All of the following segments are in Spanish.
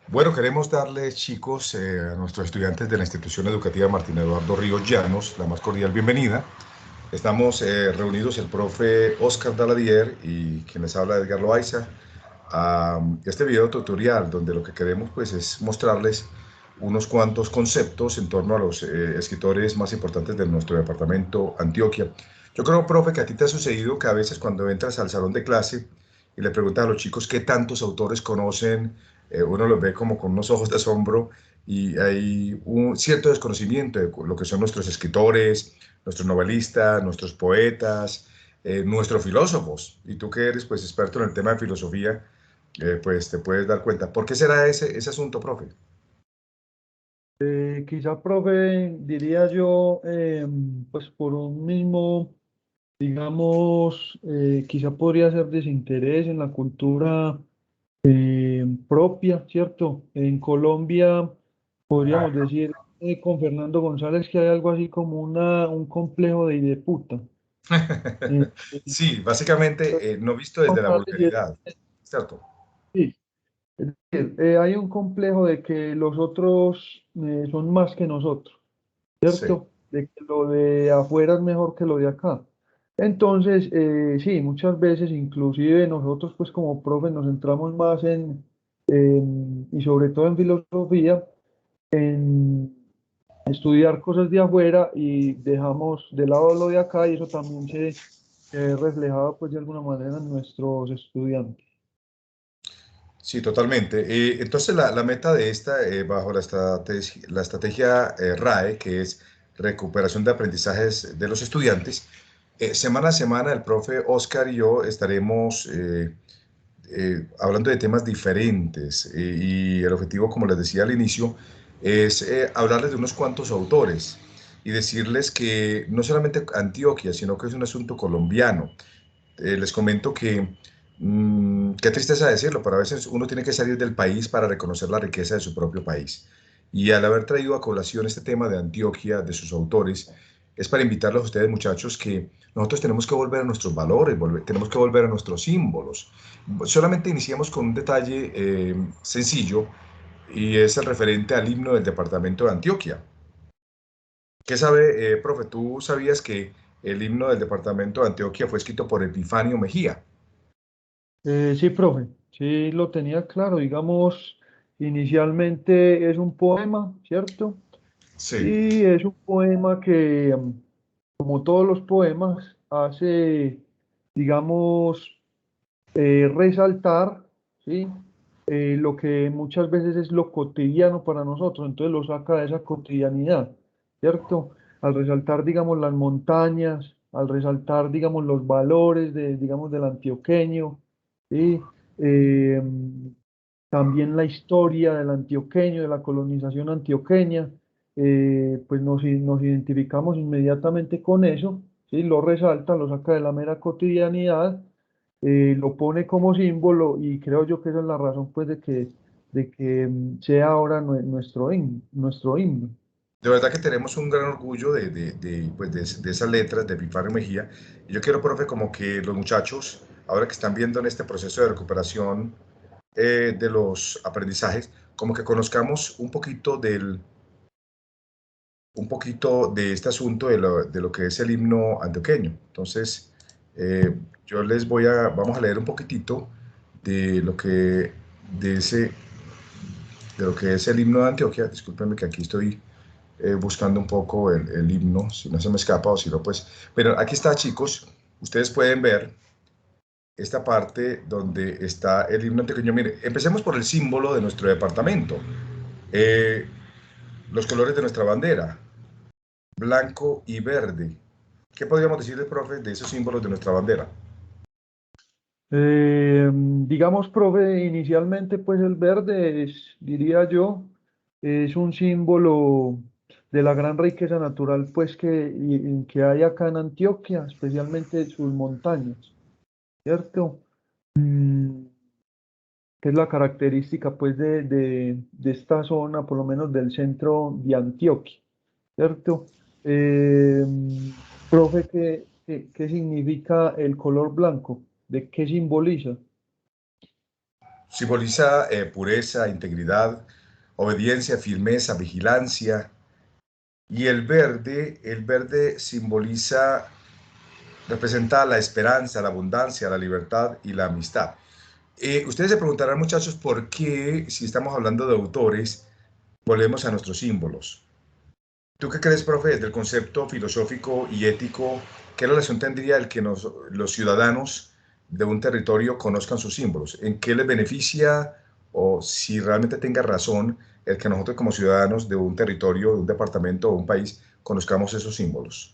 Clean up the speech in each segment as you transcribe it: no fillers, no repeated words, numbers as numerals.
Bueno, queremos darles, chicos, a nuestros estudiantes de la institución educativa Martín Eduardo Ríos Llanos, la más cordial bienvenida. Estamos reunidos el profe Oscar Daladier y quien les habla Edgar Loaiza a este video tutorial donde lo que queremos pues es mostrarles unos cuantos conceptos en torno a los escritores más importantes de nuestro departamento Antioquia. Yo creo, profe, que a ti te ha sucedido que a veces cuando entras al salón de clase y le preguntas a los chicos qué tantos autores conocen, uno los ve como con unos ojos de asombro y hay un cierto desconocimiento de lo que son nuestros escritores, nuestros novelistas, nuestros poetas, nuestros filósofos. Y tú que eres pues experto en el tema de filosofía, pues te puedes dar cuenta. ¿Por qué será ese asunto, profe? Quizá, profe, diría yo, pues por un mismo, digamos, quizá podría ser desinterés en la cultura propia, ¿cierto? En Colombia podríamos decir con Fernando González que hay algo así como un complejo de hideputa. Eh, Sí, básicamente no visto desde la González, vulgaridad, ¿cierto? sí, es decir, hay un complejo de que los otros son más que nosotros. Sí. ¿Cierto? De que lo de afuera es mejor que lo de acá. Entonces, sí, muchas veces, inclusive nosotros, pues como profes, nos centramos más y sobre todo en filosofía, en estudiar cosas de afuera y dejamos de lado lo de acá y eso también se ve reflejado, pues de alguna manera en nuestros estudiantes. Sí, totalmente. Entonces, la meta de esta, bajo la estrategia RAE, que es recuperación de aprendizajes de los estudiantes, semana a semana el profe Oscar y yo estaremos hablando de temas diferentes y el objetivo, como les decía al inicio, es hablarles de unos cuantos autores y decirles que no solamente Antioquia, sino que es un asunto colombiano. Les comento que, qué tristeza decirlo, pero a veces uno tiene que salir del país para reconocer la riqueza de su propio país. Y al haber traído a colación este tema de Antioquia, de sus autores, es para invitarlos a ustedes, muchachos, que nosotros tenemos que volver a nuestros valores, tenemos que volver a nuestros símbolos. Solamente iniciemos con un detalle sencillo y es el referente al himno del departamento de Antioquia. ¿Qué sabe, profe? ¿Tú sabías que el himno del departamento de Antioquia fue escrito por Epifanio Mejía? Sí, profe, sí lo tenía claro. Digamos, inicialmente es un poema, ¿cierto? Sí, Y es un poema que, como todos los poemas, hace, digamos, resaltar, ¿sí? Lo que muchas veces es lo cotidiano para nosotros, entonces lo saca de esa cotidianidad, ¿cierto? Al resaltar, digamos, las montañas, al resaltar, digamos, los valores de, digamos, del antioqueño, ¿sí? Eh, También la historia del antioqueño, de la colonización antioqueña, pues nos identificamos inmediatamente con eso, ¿sí? Lo resalta, lo saca de la mera cotidianidad, lo pone como símbolo y creo yo que esa es la razón pues de que sea ahora nuestro himno. de verdad que tenemos un gran orgullo pues de esas letras de Epifanio Mejía. Y yo quiero, profe, como que los muchachos, ahora que están viendo en este proceso de recuperación de los aprendizajes, como que conozcamos un poquito de este asunto de lo que es el himno antioqueño. Entonces, yo vamos a leer un poquitito de lo que, de ese, de lo que es el himno de Antioquia. Discúlpenme que aquí estoy buscando un poco el himno, si no se me escapa o si no, pues... Pero aquí está, chicos. Ustedes pueden ver esta parte donde está el himno antioqueño. Mire, empecemos por el símbolo de nuestro departamento. Eh, los colores de nuestra bandera, blanco y verde. ¿Qué podríamos decirle, profe, de esos símbolos de nuestra bandera? Digamos, profe, inicialmente pues el verde es, diría yo, es un símbolo de la gran riqueza natural pues que hay acá en Antioquia, especialmente sus montañas, ¿cierto? Que es la característica pues de esta zona, por lo menos del centro de Antioquia, ¿cierto? Eh, Profe, ¿qué significa el color blanco? ¿De qué simboliza? Simboliza pureza, integridad, obediencia, firmeza, vigilancia. Y el verde simboliza, representa la esperanza, la abundancia, la libertad y la amistad. Ustedes se preguntarán, muchachos, por qué, si estamos hablando de autores, volvemos a nuestros símbolos. ¿Tú qué crees, profe, desde el concepto filosófico y ético, qué relación tendría el que los ciudadanos de un territorio conozcan sus símbolos? ¿En qué les beneficia o si realmente tenga razón el que nosotros como ciudadanos de un territorio, de un departamento o un país, conozcamos esos símbolos?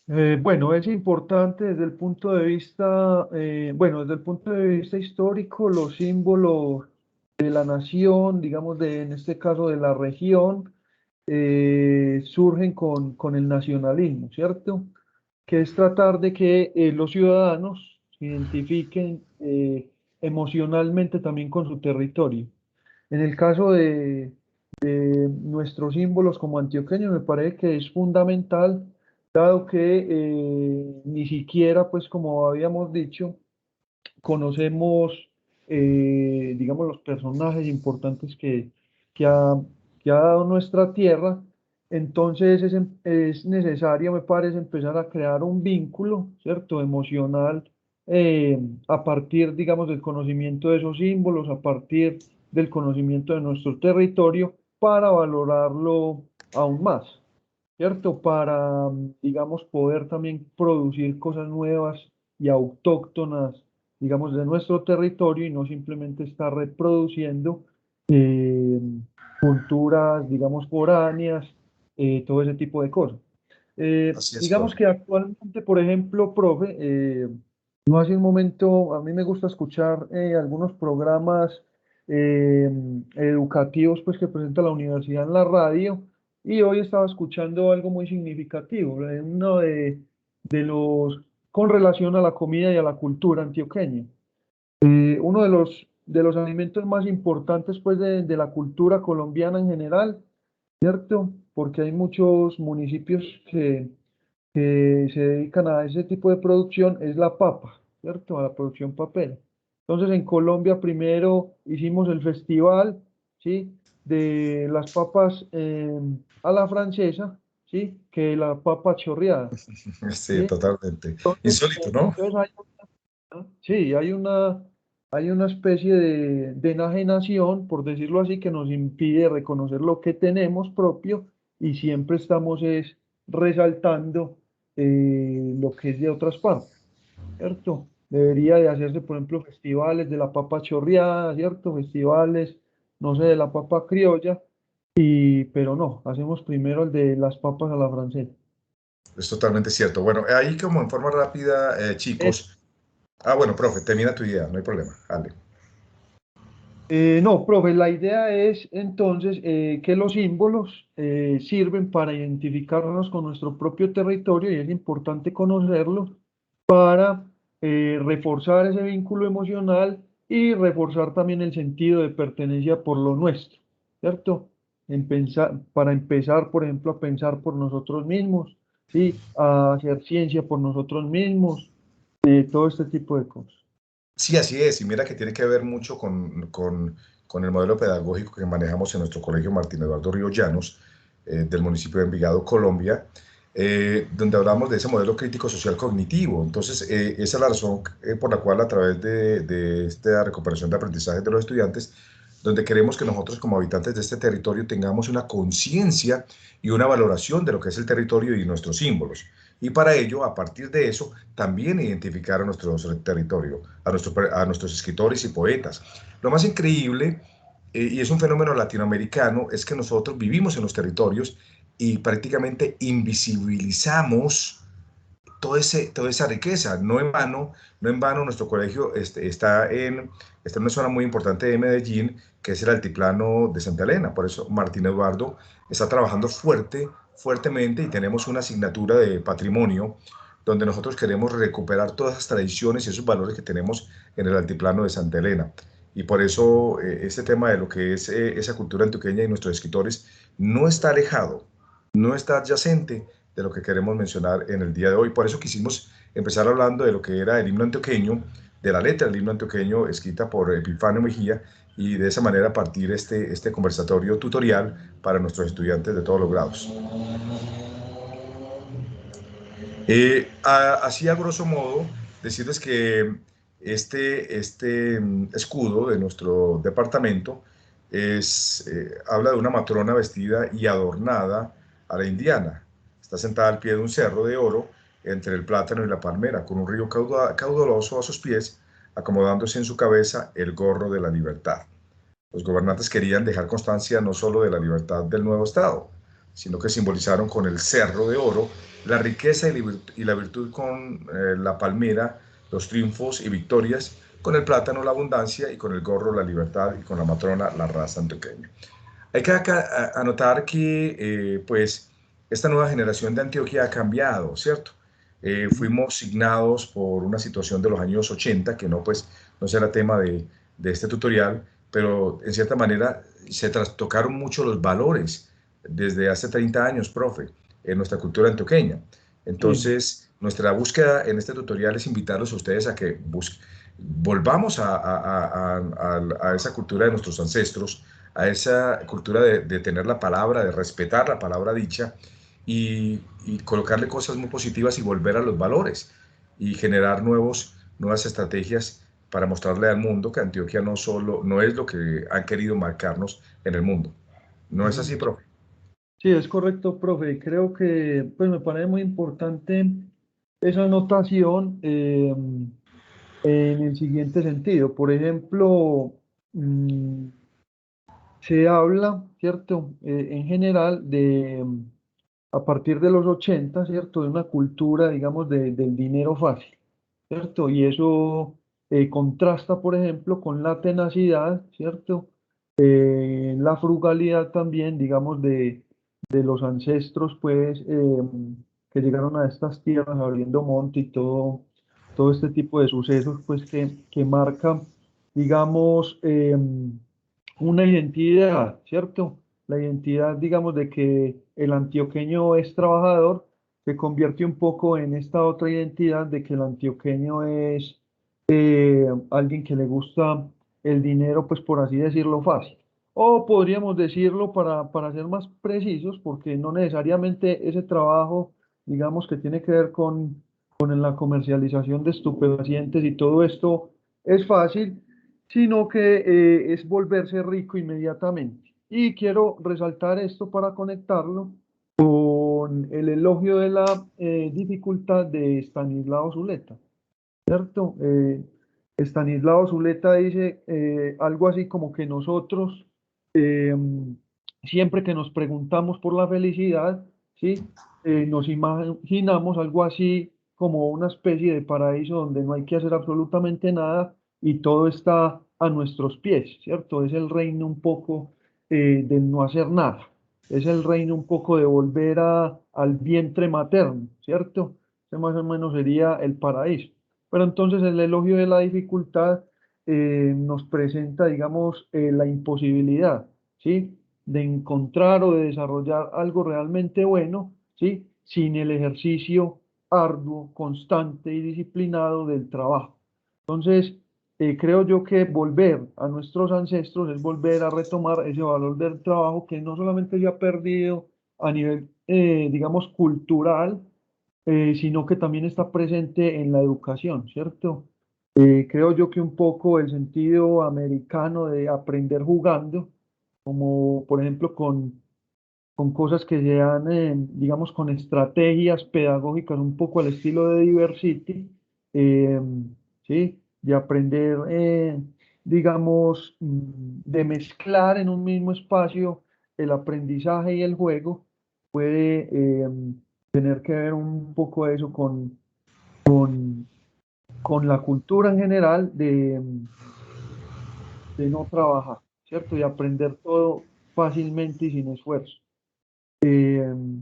Bueno, es importante desde el punto de vista, bueno, desde el punto de vista histórico, los símbolos de la nación, digamos, en este caso de la región, surgen con el nacionalismo, ¿cierto? Que es tratar de que los ciudadanos se identifiquen emocionalmente también con su territorio. En el caso de nuestros símbolos como antioqueños, me parece que es fundamental, dado que ni siquiera, pues como habíamos dicho, conocemos, digamos, los personajes importantes que ha, que ha dado nuestra tierra. Entonces es necesario, me parece, empezar a crear un vínculo, ¿cierto?, emocional, eh, a partir, digamos, del conocimiento de esos símbolos, a partir del conocimiento de nuestro territorio, para valorarlo aún más, ¿cierto? Para, digamos, poder también producir cosas nuevas y autóctonas, digamos, de nuestro territorio y no simplemente estar reproduciendo eh, culturas, digamos, foráneas, todo ese tipo de cosas. Así es, Digamos profe. que actualmente, por ejemplo, profe, no hace un momento, a mí me gusta escuchar algunos programas eh, educativos pues, que presenta la universidad en la radio y hoy estaba escuchando algo muy significativo, uno de los, con relación a la comida y a la cultura antioqueña. Uno de los alimentos más importantes pues, de la cultura colombiana en general, ¿cierto? Porque hay muchos municipios que se dedican a ese tipo de producción, es la papa, ¿cierto? A la producción papel. Entonces, en Colombia primero hicimos el festival, ¿sí? De las papas a la francesa, ¿sí? Que la papa chorreada, Sí, ¿sí? totalmente. Entonces, Insólito, ¿no? sí, hay una especie de enajenación, por decirlo así, que nos impide reconocer lo que tenemos propio y siempre estamos es resaltando lo que es de otras partes, ¿cierto? Debería de hacerse, por ejemplo, festivales de la papa chorreada, ¿cierto? Festivales, no sé, de la papa criolla, pero no, hacemos primero el de las papas a la francesa. Es totalmente cierto. Bueno, ahí como en forma rápida, chicos. Ah, bueno, profe, termina tu idea, no hay problema. Dale. No, profe, la idea es entonces que los símbolos sirven para identificarnos con nuestro propio territorio y es importante conocerlos para reforzar ese vínculo emocional y reforzar también el sentido de pertenencia por lo nuestro, ¿cierto? Para empezar, por ejemplo, a pensar por nosotros mismos, ¿sí? A hacer ciencia por nosotros mismos, todo este tipo de cosas. Sí, así es. Y mira que tiene que ver mucho con el modelo pedagógico que manejamos en nuestro colegio Martín Eduardo Río Llanos, del municipio de Envigado, Colombia, donde hablamos de ese modelo crítico social cognitivo. Entonces, esa es la razón por la cual a través de esta recuperación de aprendizaje de los estudiantes, donde queremos que nosotros como habitantes de este territorio tengamos una conciencia y una valoración de lo que es el territorio y nuestros símbolos. Y para ello, a partir de eso, también identificar a nuestro territorio, a nuestros escritores y poetas. Lo más increíble, y es un fenómeno latinoamericano, es que nosotros vivimos en los territorios y prácticamente invisibilizamos toda esa riqueza. No en vano nuestro colegio está en una zona muy importante de Medellín, que es el altiplano de Santa Elena. Por eso Martín Eduardo está trabajando fuertemente y tenemos una asignatura de patrimonio donde nosotros queremos recuperar todas esas tradiciones y esos valores que tenemos en el altiplano de Santa Elena. Y por eso este tema de lo que es esa cultura antioqueña y nuestros escritores no está alejado, no está adyacente de lo que queremos mencionar en el día de hoy. Por eso quisimos empezar hablando de lo que era el himno antioqueño, de la letra del himno antioqueño escrita por Epifanio Mejía y de esa manera partir este conversatorio tutorial para nuestros estudiantes de todos los grados. Así a grosso modo, decirles que este escudo de nuestro departamento habla de una matrona vestida y adornada a la indiana. Está sentada al pie de un cerro de oro entre el plátano y la palmera, con un río caudaloso a sus pies, acomodándose en su cabeza el gorro de la libertad. Los gobernantes querían dejar constancia no solo de la libertad del nuevo Estado, sino que simbolizaron con el cerro de oro la riqueza y la virtud, con la palmera los triunfos y victorias, con el plátano la abundancia y con el gorro la libertad y con la matrona la raza antioqueña. Hay que anotar que pues esta nueva generación de Antioquia ha cambiado, ¿cierto? Fuimos signados por una situación de los años 80, que no será tema de este tutorial, pero en cierta manera se trastocaron mucho los valores desde hace 30 años, profe, en nuestra cultura antioqueña. Sí, Entonces, nuestra búsqueda en este tutorial es invitarlos a ustedes a que volvamos a esa cultura de nuestros ancestros, a esa cultura de tener la palabra, de respetar la palabra dicha y colocarle cosas muy positivas y volver a los valores y generar nuevas estrategias para mostrarle al mundo que Antioquia no es lo que han querido marcarnos en el mundo. ¿No es así, ujú. profe? Sí, es correcto, profe. Creo que pues me parece muy importante esa anotación en el siguiente sentido. Por ejemplo, mm, se habla, ¿cierto? En general a partir de los 80, ¿cierto? De una cultura, digamos, del dinero fácil, ¿cierto? Y eso contrasta, por ejemplo, con la tenacidad, ¿cierto? La frugalidad también, digamos, de los ancestros, pues, que llegaron a estas tierras abriendo monte y todo este tipo de sucesos, pues, que marcan, digamos, una identidad, ¿cierto? La identidad, digamos, de que el antioqueño es trabajador, se convierte un poco en esta otra identidad de que el antioqueño es alguien que le gusta el dinero, pues por así decirlo, fácil. O podríamos decirlo para ser más precisos, porque no necesariamente ese trabajo, digamos, que tiene que ver con la comercialización de estupefacientes y todo esto es fácil, sino que es volverse rico inmediatamente. Y quiero resaltar esto para conectarlo con el elogio de la dificultad de Stanislao Zuleta, ¿cierto? Stanislao Zuleta dice algo así como que nosotros, eh, siempre que nos preguntamos por la felicidad, ¿sí? Nos imaginamos algo así como una especie de paraíso donde no hay que hacer absolutamente nada y todo está a nuestros pies, ¿cierto? Es el reino un poco del no hacer nada, es el reino un poco de volver al vientre materno, ¿cierto? Ese más o menos sería el paraíso. Pero entonces el elogio de la dificultad nos presenta, digamos, la imposibilidad, ¿sí? De encontrar o de desarrollar algo realmente bueno, ¿sí? Sin el ejercicio arduo, constante y disciplinado del trabajo. Entonces, creo yo que volver a nuestros ancestros es volver a retomar ese valor del trabajo que no solamente se ha perdido a nivel, digamos, cultural, sino que también está presente en la educación, ¿cierto? Creo yo que un poco el sentido americano de aprender jugando, como por ejemplo con cosas que sean, digamos, con estrategias pedagógicas un poco al estilo de Diversity, eh, ¿sí? De aprender, digamos, de mezclar en un mismo espacio el aprendizaje y el juego, puede tener que ver un poco eso con la cultura en general de no trabajar, ¿cierto? Y aprender todo fácilmente y sin esfuerzo. Que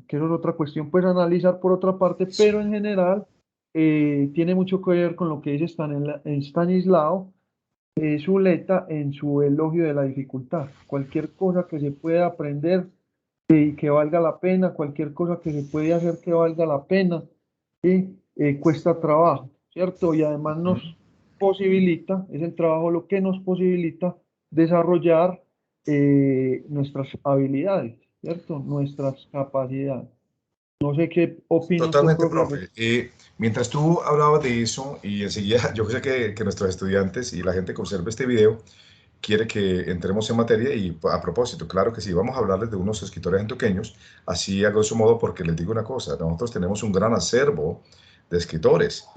eso es otra cuestión, pues analizar por otra parte, pero en general tiene mucho que ver con lo que dice Stanislao Zuleta en su elogio de la dificultad. Cualquier cosa que se pueda aprender y que valga la pena, cualquier cosa que se puede hacer que valga la pena, cuesta trabajo, ¿cierto? Y además Ujú. posibilita, es el trabajo lo que nos posibilita desarrollar nuestras habilidades, ¿cierto? Nuestras capacidades. No sé qué opina usted, Totalmente, profe. profe. Mientras tú hablabas de eso, y enseguida yo sé que nuestros estudiantes y la gente que observa este video quiere que entremos en materia y a propósito, claro que sí, vamos a hablarles de unos escritores antioqueños, así a grosso modo, porque les digo una cosa, nosotros tenemos un gran acervo de escritores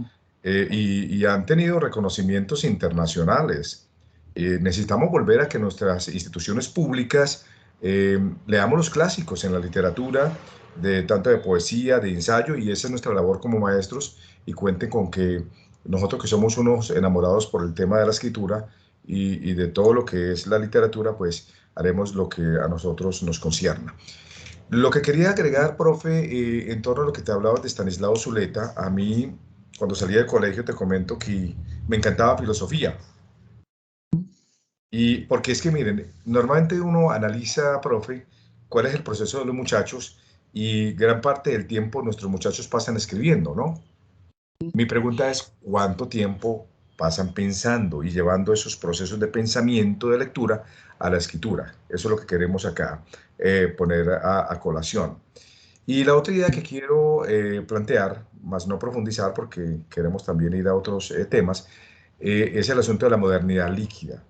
y han tenido reconocimientos internacionales. Necesitamos volver a que nuestras instituciones públicas leamos los clásicos en la literatura, de tanto de poesía, de ensayo, y esa es nuestra labor como maestros, y cuenten con que nosotros que somos unos enamorados por el tema de la escritura, y de todo lo que es la literatura, pues haremos lo que a nosotros nos concierna. Lo que quería agregar, profe, en torno a lo que te hablabas de Stanislao Zuleta, a mí, cuando salí del colegio, te comento que me encantaba filosofía. Y porque es que, miren, normalmente uno analiza, profe, cuál es el proceso de los muchachos y gran parte del tiempo nuestros muchachos pasan escribiendo, ¿no? Mi pregunta es, ¿cuánto tiempo pasan pensando y llevando esos procesos de pensamiento, de lectura, a la escritura? Eso es lo que queremos acá poner a colación. Y la otra idea que quiero plantear, más no profundizar porque queremos también ir a otros temas, es el asunto de la modernidad líquida.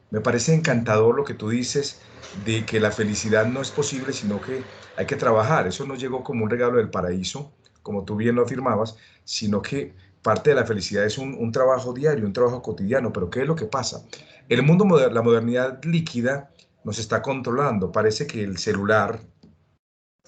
Me parece encantador lo que tú dices de que la felicidad no es posible, sino que hay que trabajar. Eso no llegó como un regalo del paraíso, como tú bien lo afirmabas, sino que parte de la felicidad es un trabajo diario, un trabajo cotidiano. Pero ¿qué es lo que pasa? El mundo moderno, la modernidad líquida nos está controlando. Parece que el celular,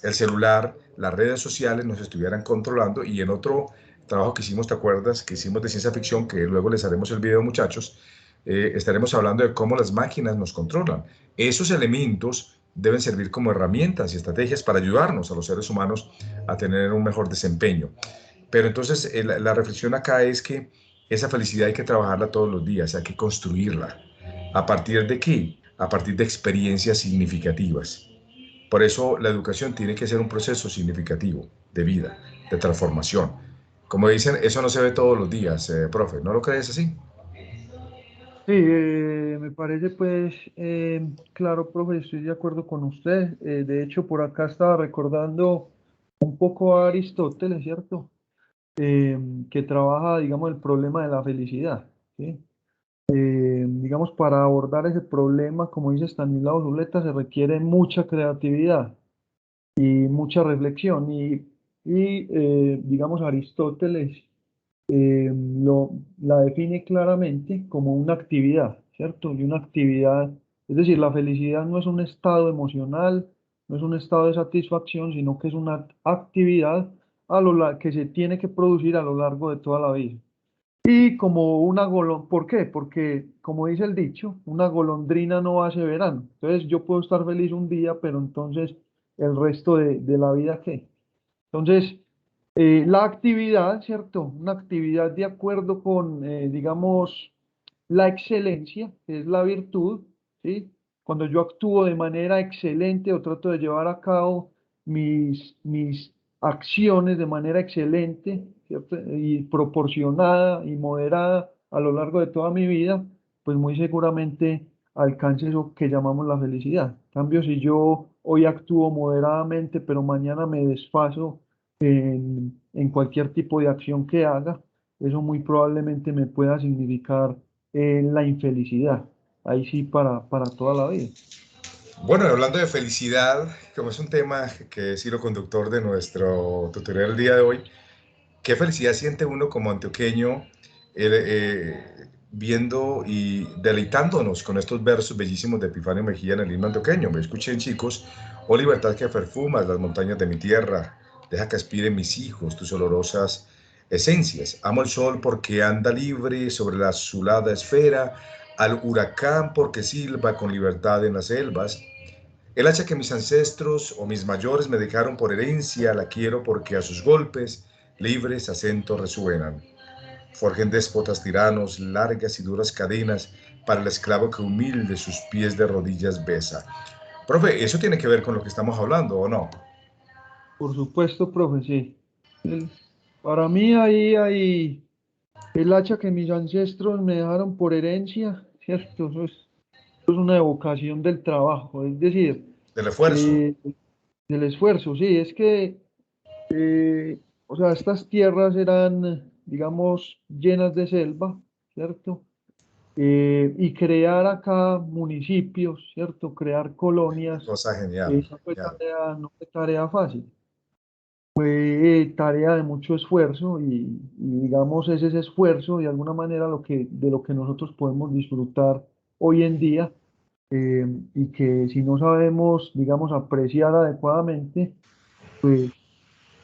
las redes sociales nos estuvieran controlando, y en otro trabajo que hicimos, ¿te acuerdas? Que hicimos de ciencia ficción, que luego les haremos el video, muchachos, estaremos hablando de cómo las máquinas nos controlan. Esos elementos deben servir como herramientas y estrategias para ayudarnos a los seres humanos a tener un mejor desempeño. Pero entonces la reflexión acá es que esa felicidad hay que trabajarla todos los días, hay que construirla. ¿A partir de qué? A partir de experiencias significativas. Por eso la educación tiene que ser un proceso significativo de vida, de transformación. Como dicen, eso no se ve todos los días, profe. ¿No lo crees así? Sí, me parece pues claro, profe, estoy de acuerdo con usted. De hecho, por acá estaba recordando un poco a Aristóteles, ¿cierto? Que trabaja, digamos, el problema de la felicidad, ¿sí? Digamos, para abordar ese problema, como dice Stanislao Zuleta, se requiere mucha creatividad y mucha reflexión. Digamos, Aristóteles la define claramente como una actividad, ¿cierto? Y una actividad, es decir, la felicidad no es un estado emocional, no es un estado de satisfacción, sino que es una actividad que se tiene que producir a lo largo de toda la vida. Y como una golondrina, ¿por qué? Porque, como dice el dicho, una golondrina no hace verano. Entonces, yo puedo estar feliz un día, pero entonces el resto de la vida, ¿qué? Entonces, la actividad, ¿cierto? Una actividad de acuerdo con, digamos, la excelencia, que es la virtud, ¿sí? Cuando yo actúo de manera excelente o trato de llevar a cabo mis acciones de manera excelente, ¿cierto? Y proporcionada y moderada a lo largo de toda mi vida, pues muy seguramente alcance eso que llamamos la felicidad. En cambio, si yo hoy actúo moderadamente, pero mañana me desfaso en cualquier tipo de acción que haga, eso muy probablemente me pueda significar la infelicidad, ahí sí para toda la vida. Bueno, hablando de felicidad, como es un tema que es hilo conductor de nuestro tutorial el día de hoy, ¿qué felicidad siente uno como antioqueño viendo y deleitándonos con estos versos bellísimos de Epifanio Mejía en el himno antioqueño? Me escuchen, chicos: oh libertad que perfumas las montañas de mi tierra, deja que aspiren mis hijos tus olorosas esencias. Amo el sol porque anda libre sobre la azulada esfera, al huracán porque silba con libertad en las selvas. El hacha que mis ancestros o mis mayores me dejaron por herencia, la quiero porque a sus golpes libres acentos resuenan. Forjen déspotas tiranos largas y duras cadenas para el esclavo que humilde sus pies de rodillas besa. Profe, ¿eso tiene que ver con lo que estamos hablando o no? Por supuesto, profe, sí. El- para mí ahí hay, El hacha que mis ancestros me dejaron por herencia, ¿cierto? Eso es una evocación del trabajo, es decir, del esfuerzo. eh, del esfuerzo, sí, es que, o sea, estas tierras eran, digamos, llenas de selva, ¿cierto? Y crear acá municipios, ¿cierto? Crear colonias, Cosa genial, genial. no fue tarea fácil. Fue tarea de mucho esfuerzo y digamos es ese esfuerzo de alguna manera de lo que nosotros podemos disfrutar hoy en día, y que si no sabemos, digamos, apreciar adecuadamente, pues,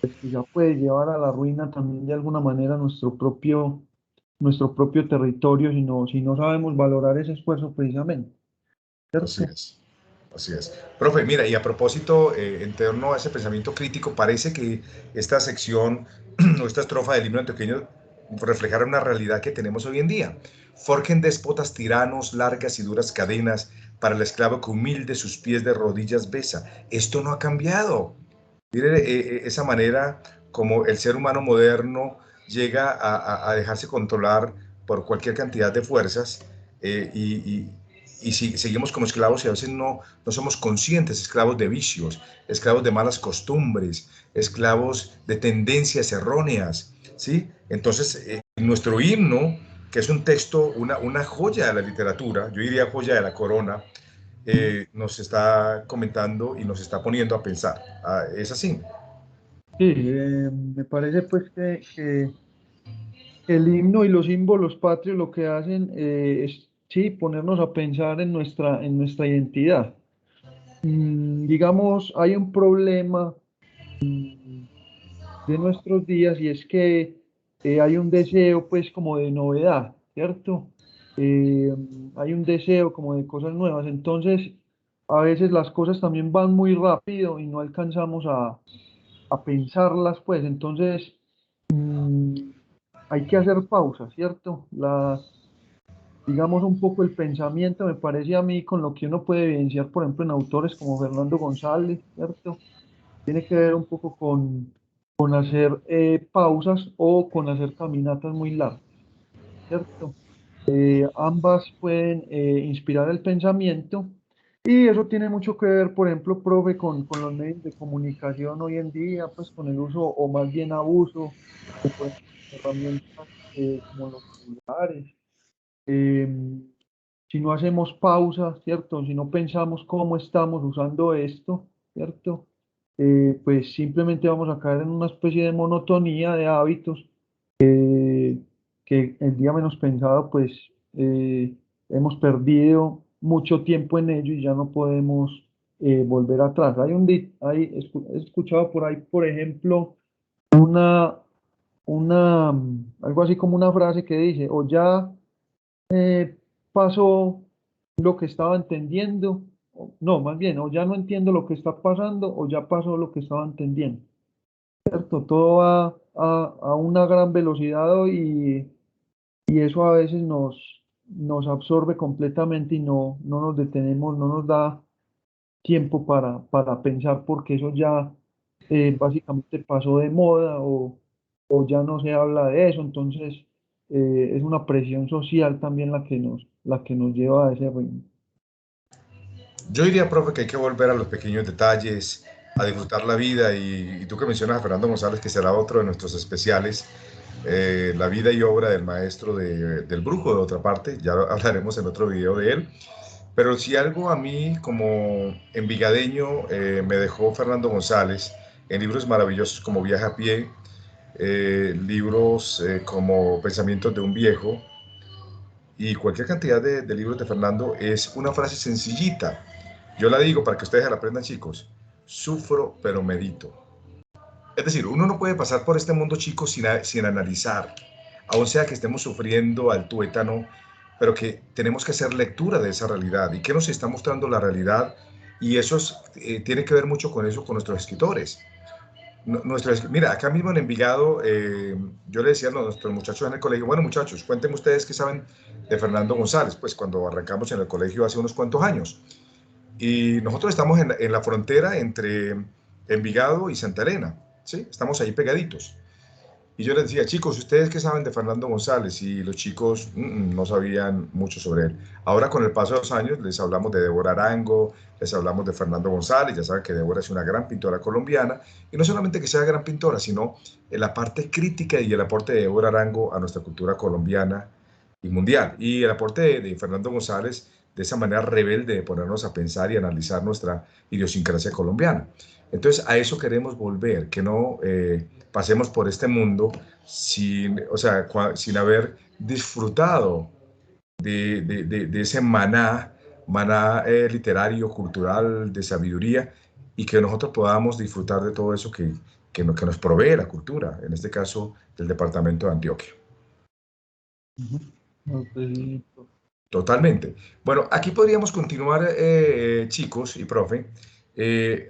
pues quizá puede llevar a la ruina también de alguna manera nuestro propio territorio si no sabemos valorar ese esfuerzo precisamente, Así ¿cierto? es. Así es. Profe, mira, y a propósito, en torno a ese pensamiento crítico, parece que esta sección o esta estrofa del himno antioqueño reflejara una realidad que tenemos hoy en día. Forjen déspotas tiranos largas y duras cadenas para el esclavo que humilde sus pies de rodillas besa. Esto no ha cambiado. Mire, esa manera como el ser humano moderno llega a dejarse controlar por cualquier cantidad de fuerzas, y si, seguimos como esclavos y a veces no somos conscientes, esclavos de vicios, esclavos de malas costumbres, esclavos de tendencias erróneas, ¿sí? Entonces, nuestro himno, que es un texto, una joya de la literatura, yo diría joya de la corona, nos está comentando y nos está poniendo a pensar. Ah, es así. Sí, me parece pues que el himno y los símbolos patrios lo que hacen es, sí, ponernos a pensar en nuestra identidad. Digamos, hay un problema de nuestros días y es que hay un deseo pues como de novedad, ¿cierto? Eh, Hay un deseo como de cosas nuevas, entonces a veces las cosas también van muy rápido y no alcanzamos a pensarlas pues, entonces mm, hay que hacer pausas, ¿cierto? Digamos un poco el pensamiento me parece a mí con lo que uno puede evidenciar, por ejemplo, en autores como Fernando González, ¿cierto? Tiene que ver un poco con hacer pausas o con hacer caminatas muy largas, ¿cierto? Ambas pueden inspirar el pensamiento y eso tiene mucho que ver, por ejemplo, profe, con los medios de comunicación hoy en día, pues con el uso o más bien abuso de, por ejemplo, herramientas como los celulares. Eh, si no hacemos pausas, ¿cierto? Si no pensamos cómo estamos usando esto, ¿cierto? Pues simplemente vamos a caer en una especie de monotonía de hábitos que el día menos pensado, pues hemos perdido mucho tiempo en ello y ya no podemos volver atrás. He escuchado por ahí, por ejemplo, una, algo así como una frase que dice, o ya pasó lo que estaba entendiendo, no, más bien, o ya no entiendo lo que está pasando, o ya pasó lo que estaba entendiendo, ¿cierto? Todo va a una gran velocidad hoy y eso a veces nos absorbe completamente y no nos detenemos, no nos da tiempo para pensar porque eso ya básicamente pasó de moda o ya no se habla de eso, entonces es una presión social también la que nos lleva a ese ritmo. Yo diría, profe, que hay que volver a los pequeños detalles, a disfrutar la vida, y tú que mencionas a Fernando González, que será otro de nuestros especiales, la vida y obra del maestro del brujo, de otra parte, ya hablaremos en otro video de él, pero si algo a mí como envigadeño me dejó Fernando González en libros maravillosos como Viaje a pie, libros como Pensamientos de un viejo y cualquier cantidad de libros de Fernando, es una frase sencillita. Yo la digo para que ustedes la aprendan, chicos. Sufro, pero medito. Es decir, uno no puede pasar por este mundo, chicos, sin analizar, aun sea que estemos sufriendo al tuétano, pero que tenemos que hacer lectura de esa realidad y qué nos está mostrando la realidad. Y eso tiene que ver mucho con eso, con nuestros escritores. Mira, acá mismo en Envigado, yo le decía a nuestros muchachos en el colegio, bueno muchachos, cuéntenme ustedes qué saben de Fernando González, pues cuando arrancamos en el colegio hace unos cuantos años. Y nosotros estamos en la frontera entre Envigado y Santa Elena, ¿sí? Estamos ahí pegaditos. Y yo les decía, chicos, ¿ustedes qué saben de Fernando González? Y los chicos no sabían mucho sobre él. Ahora, con el paso de los años, les hablamos de Débora Arango, les hablamos de Fernando González. Ya saben que Débora es una gran pintora colombiana. Y no solamente que sea gran pintora, sino en la parte crítica y el aporte de Débora Arango a nuestra cultura colombiana y mundial. Y el aporte de Fernando González, de esa manera rebelde de ponernos a pensar y analizar nuestra idiosincrasia colombiana. Entonces, a eso queremos volver, que no pasemos por este mundo sin, o sea, sin haber disfrutado de ese maná literario, cultural, de sabiduría, y que nosotros podamos disfrutar de todo eso que nos provee la cultura, en este caso del departamento de Antioquia. Ujú. Ok. Totalmente. Bueno, aquí podríamos continuar, chicos y profe,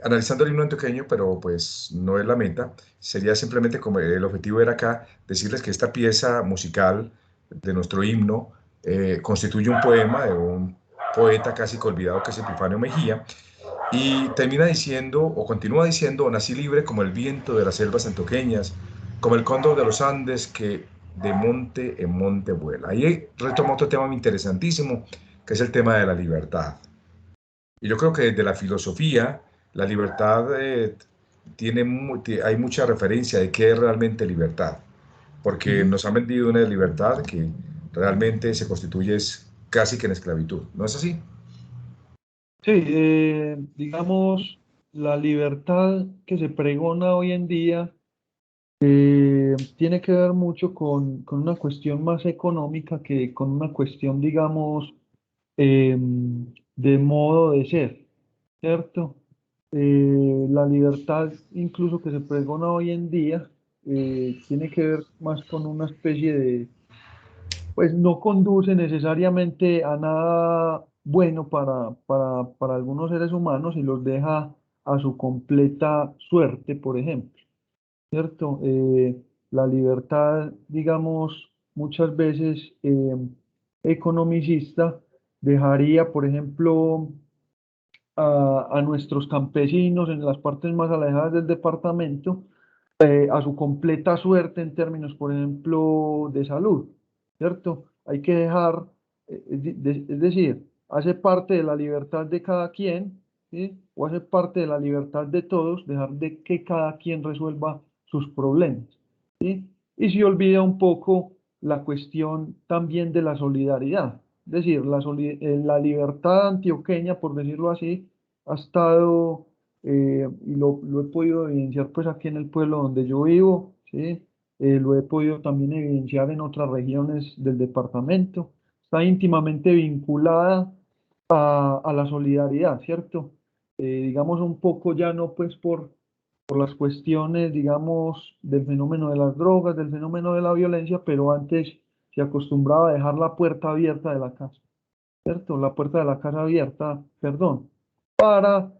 analizando el himno antioqueño, pero pues no es la meta. Sería simplemente como el objetivo era acá decirles que esta pieza musical de nuestro himno constituye un poema de un poeta casi que olvidado que es Epifanio Mejía, y termina diciendo, o continúa diciendo: nací libre como el viento de las selvas antioqueñas, como el cóndor de los Andes que de monte en monte vuela. Ahí retoma otro tema interesantísimo, que es el tema de la libertad. Y yo creo que desde la filosofía, la libertad hay mucha referencia de qué es realmente libertad, porque Ujú. nos han vendido una libertad que realmente se constituye casi que en esclavitud. ¿No es así? Sí, digamos, la libertad que se pregona hoy en día tiene que ver mucho con una cuestión más económica que con una cuestión, digamos, de modo de ser, ¿cierto? La libertad incluso que se pregona hoy en día tiene que ver más con una especie de, pues no conduce necesariamente a nada bueno para algunos seres humanos y los deja a su completa suerte, por ejemplo, ¿cierto? La libertad, digamos, muchas veces economicista dejaría, por ejemplo, a nuestros campesinos en las partes más alejadas del departamento a su completa suerte en términos, por ejemplo, de salud, ¿cierto? Hay que dejar, es decir, hace parte de la libertad de cada quien, ¿sí? O hace parte de la libertad de todos, dejar de que cada quien resuelva sus problemas, ¿sí? Y se olvida un poco la cuestión también de la solidaridad, es decir, la libertad antioqueña, por decirlo así, ha estado y lo he podido evidenciar pues aquí en el pueblo donde yo vivo, ¿sí? Lo he podido también evidenciar en otras regiones del departamento. Está íntimamente vinculada a la solidaridad, ¿cierto? Digamos un poco ya no pues por las cuestiones, digamos, del fenómeno de las drogas, del fenómeno de la violencia, pero antes se acostumbraba a dejar la puerta abierta de la casa, ¿cierto? La puerta de la casa abierta, perdón, para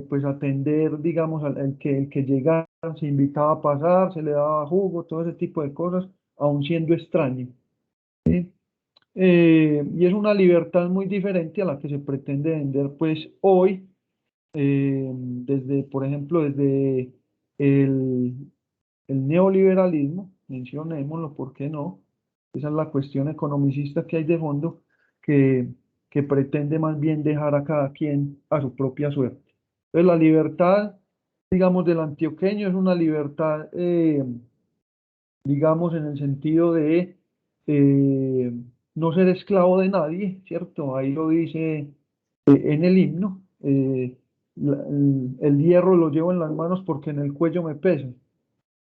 pues atender, digamos, el que llegara, se invitaba a pasar, se le daba jugo, todo ese tipo de cosas, aun siendo extraño, ¿sí? Y es una libertad muy diferente a la que se pretende vender, pues, hoy, desde, por ejemplo, desde el, el neoliberalismo, mencionémoslo, ¿por qué no? Esa es la cuestión economicista que hay de fondo, que, que pretende más bien dejar a cada quien a su propia suerte. Entonces, la libertad, digamos, del antioqueño es una libertad, digamos, en el sentido de eh, no ser esclavo de nadie, ¿cierto? Ahí lo dice en el himno. El hierro lo llevo en las manos porque en el cuello me pesa,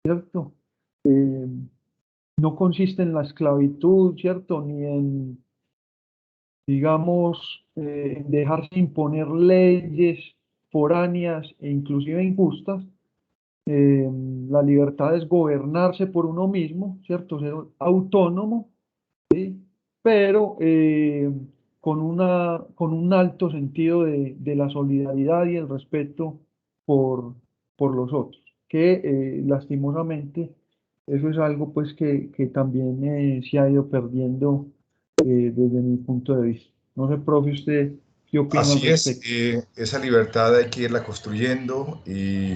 ¿cierto? Eh, no consiste en la esclavitud, ¿cierto? Ni en, digamos, en dejarse imponer leyes foráneas e inclusive injustas. Eh, la libertad es gobernarse por uno mismo, ¿cierto? Ser autónomo, pero con un alto sentido de la solidaridad y el respeto por, por los otros, que lastimosamente eso es algo pues que también se ha ido perdiendo desde mi punto de vista. No sé, profe, usted qué opina al Así es, respecto. esa libertad hay que irla construyendo y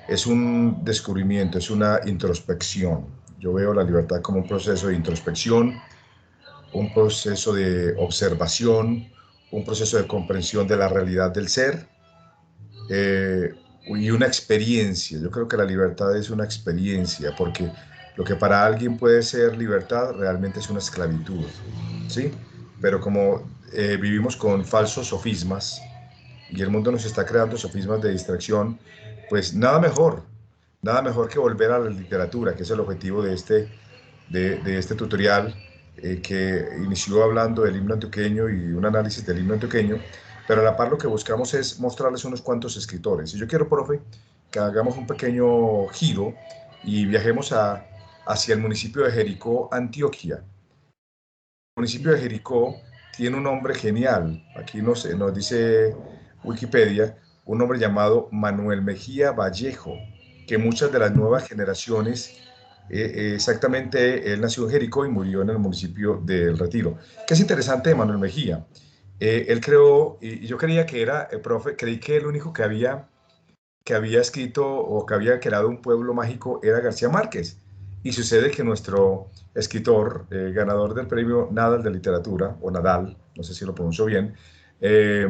es un descubrimiento, es una introspección. Yo veo la libertad como un proceso de introspección, un proceso de observación, un proceso de comprensión de la realidad del ser, eh, y una experiencia. Yo creo que la libertad es una experiencia, porque lo que para alguien puede ser libertad realmente es una esclavitud, ¿sí? Pero como vivimos con falsos sofismas y el mundo nos está creando sofismas de distracción, pues nada mejor que volver a la literatura, que es el objetivo de este tutorial, que inició hablando del himno antioqueño y un análisis del himno antioqueño, pero a la par lo que buscamos es mostrarles unos cuantos escritores. Y yo quiero, profe, que hagamos un pequeño giro y viajemos hacia el municipio de Jericó, Antioquia. El municipio de Jericó tiene un nombre genial. Aquí nos dice Wikipedia, un nombre llamado Manuel Mejía Vallejo, que muchas de las nuevas generaciones, exactamente, él nació en Jericó y murió en el municipio del Retiro. ¿Qué es interesante de Manuel Mejía? Él creó, y yo creía que era, profe, creí que el único que había escrito o que había creado un pueblo mágico era García Márquez. Y sucede que nuestro escritor, ganador del premio Nadal de literatura, o Nadal, no sé si lo pronuncio bien, eh,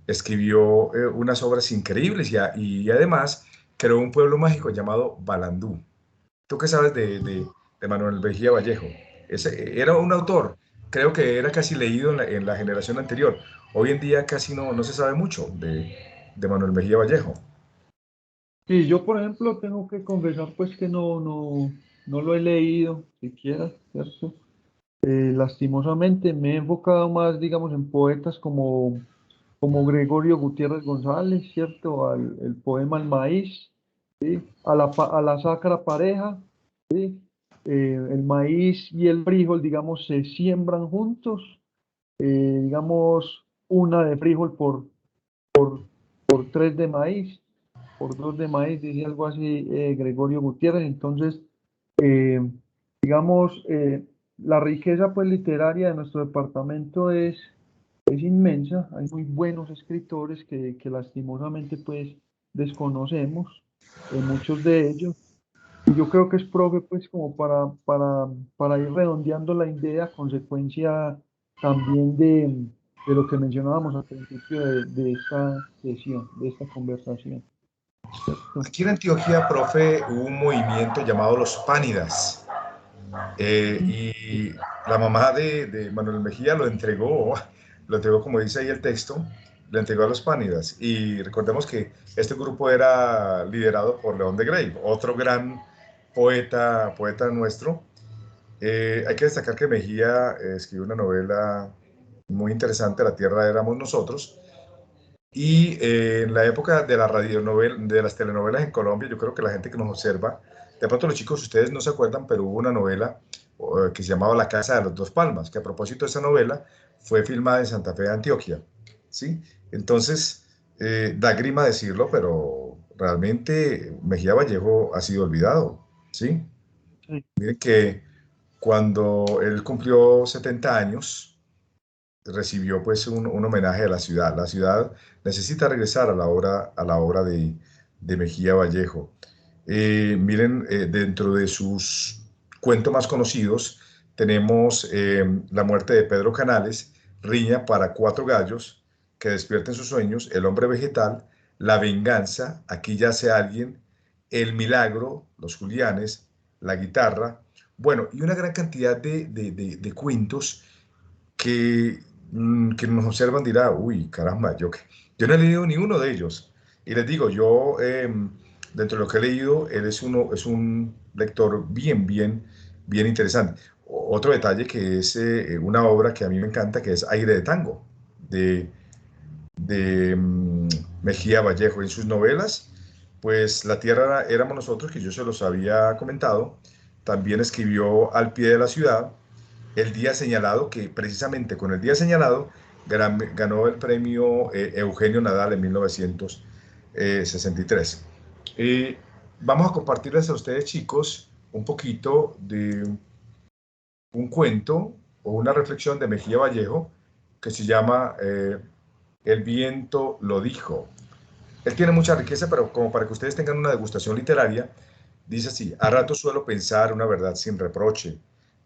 escribió unas obras increíbles y además creó un pueblo mágico llamado Balandú. ¿Tú qué sabes de Manuel Mejía Vallejo? Era un autor, creo que era casi leído en la generación anterior. Hoy en día casi no se sabe mucho de Manuel Mejía Vallejo. Sí, yo por ejemplo tengo que confesar pues que no lo he leído siquiera, ¿cierto? Lastimosamente me he enfocado más, digamos, en poetas como Gregorio Gutiérrez González, ¿cierto? El poema El Maíz, ¿sí? A la Sacra Pareja, ¿sí? El maíz y el frijol, digamos, se siembran juntos, digamos, una de frijol por tres de maíz, por dos de maíz, dice algo así Gregorio Gutiérrez. Entonces, eh, digamos, la riqueza pues literaria de nuestro departamento es inmensa. Hay muy buenos escritores que lastimosamente pues desconocemos, muchos de ellos. Y yo creo que es profe pues como para ir redondeando la idea, consecuencia también de lo que mencionábamos al principio de esta sesión, de esta conversación, ¿cierto? Aquí en Antioquia, profe, hubo un movimiento llamado los Pánidas, y la mamá de Manuel Mejía lo entregó como dice ahí el texto, lo entregó a los Pánidas. Y recordemos que este grupo era liderado por León de Grave, otro gran poeta nuestro. Hay que destacar que Mejía escribió una novela muy interesante, La Tierra éramos nosotros, y en la época de la radionovela, de las telenovelas en Colombia, yo creo que la gente que nos observa, de pronto los chicos, ustedes no se acuerdan, pero hubo una novela que se llamaba La Casa de los Dos Palmas, que a propósito de esa novela fue filmada en Santa Fe de Antioquia, ¿sí? Entonces, da grima decirlo, pero realmente Mejía Vallejo ha sido olvidado, ¿sí? Sí. Miren que cuando él cumplió 70 años, recibió pues un homenaje de la ciudad. La ciudad necesita regresar a la obra de Mejía Vallejo. Miren, dentro de sus cuentos más conocidos tenemos La muerte de Pedro Canales, Riña para cuatro gallos, Que despierten sus sueños, El hombre vegetal, La venganza, Aquí yace alguien, El milagro, Los Julianes, La guitarra, bueno, y una gran cantidad de cuentos que quien nos observan dirá, uy, caramba, yo no he leído ni uno de ellos. Y les digo, yo, dentro de lo que he leído, él es un lector bien interesante. Otro detalle que es una obra que a mí me encanta, que es Aire de Tango, de, de Mejía Vallejo. En sus novelas, pues La Tierra éramos nosotros, que yo se los había comentado. También escribió Al pie de la ciudad, El día señalado, que precisamente con El día señalado ganó el premio Eugenio Nadal en 1963. Vamos a compartirles a ustedes, chicos, un poquito de un cuento o una reflexión de Mejía Vallejo que se llama El viento lo dijo. Él tiene mucha riqueza, pero como para que ustedes tengan una degustación literaria, Dice así, a ratos suelo pensar una verdad sin reproche,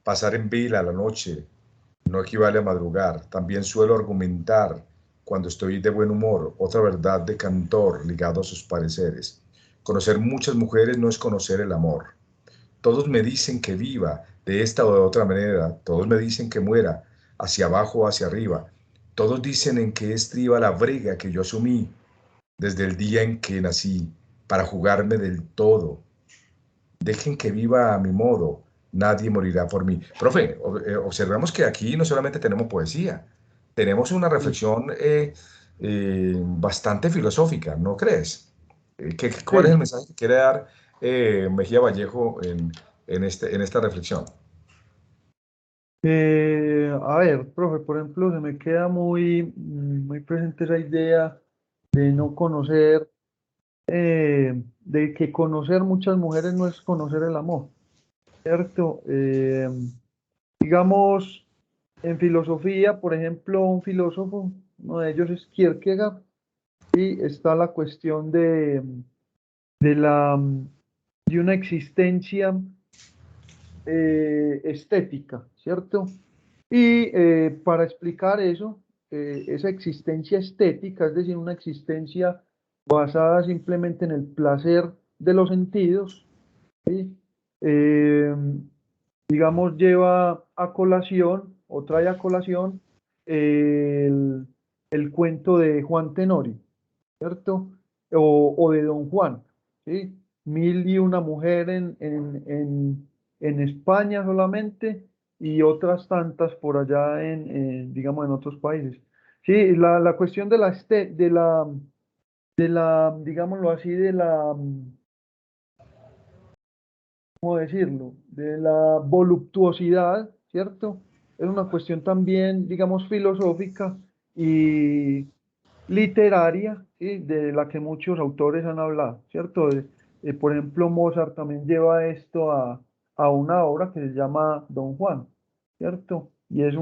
pasar en vela la noche no equivale a madrugar. También suelo argumentar cuando estoy de buen humor, otra verdad de cantor ligado a sus pareceres. Conocer muchas mujeres no es conocer el amor. Todos me dicen que viva de esta o de otra manera, todos me dicen que muera hacia abajo o hacia arriba. Todos dicen en qué estriba la brega que yo asumí desde el día en que nací para jugarme del todo. Dejen que viva a mi modo, nadie morirá por mí. Profe, observemos que aquí no solamente tenemos poesía, tenemos una Sí, reflexión bastante filosófica, ¿no crees? ¿Cuál es el sí. mensaje que quiere dar Mejía Vallejo en esta reflexión? A ver, profe, por ejemplo, se me queda muy presente esa idea de no conocer, de que conocer muchas mujeres no es conocer el amor, ¿cierto? Digamos, en filosofía, por ejemplo, un filósofo, uno de ellos es Kierkegaard, y está la cuestión de la, de una existencia estética, ¿cierto? Y para explicar eso, esa existencia estética, es decir, una existencia basada simplemente en el placer de los sentidos, ¿sí? Eh, digamos, lleva a colación o trae a colación el, el cuento de Juan Tenorio, ¿cierto? O de Don Juan, ¿sí? Mil y una mujer en España solamente y otras tantas por allá digamos, en otros países. Sí, la cuestión de digámoslo así, ¿cómo decirlo? De la voluptuosidad, ¿cierto? Es una cuestión también, digamos, filosófica y literaria, ¿sí? De la que muchos autores han hablado, ¿cierto? Por ejemplo, Mozart también lleva esto a una obra que se llama Don Juan, ¿cierto? Y es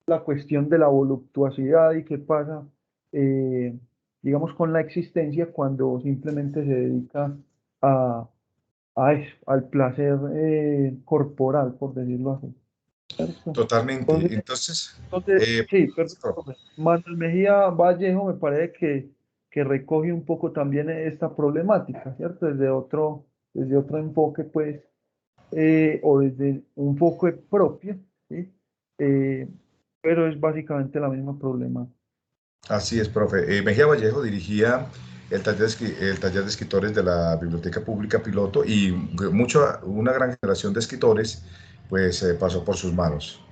la cuestión de la voluptuosidad y qué pasa, eh, digamos, con la existencia cuando simplemente se dedica a, a eso, al placer corporal, por decirlo así, ¿cierto? Totalmente. Entonces, Entonces, entonces, sí, perdón, profe, profe. Manuel Mejía Vallejo me parece que recoge un poco también esta problemática, ¿cierto? Desde otro enfoque, pues, o desde un enfoque propio, ¿sí? Eh, pero es básicamente la misma problema. así es, profe. Mejía Vallejo dirigía el taller de escritores de la Biblioteca Pública Piloto y una gran generación de escritores pues pasó por sus manos.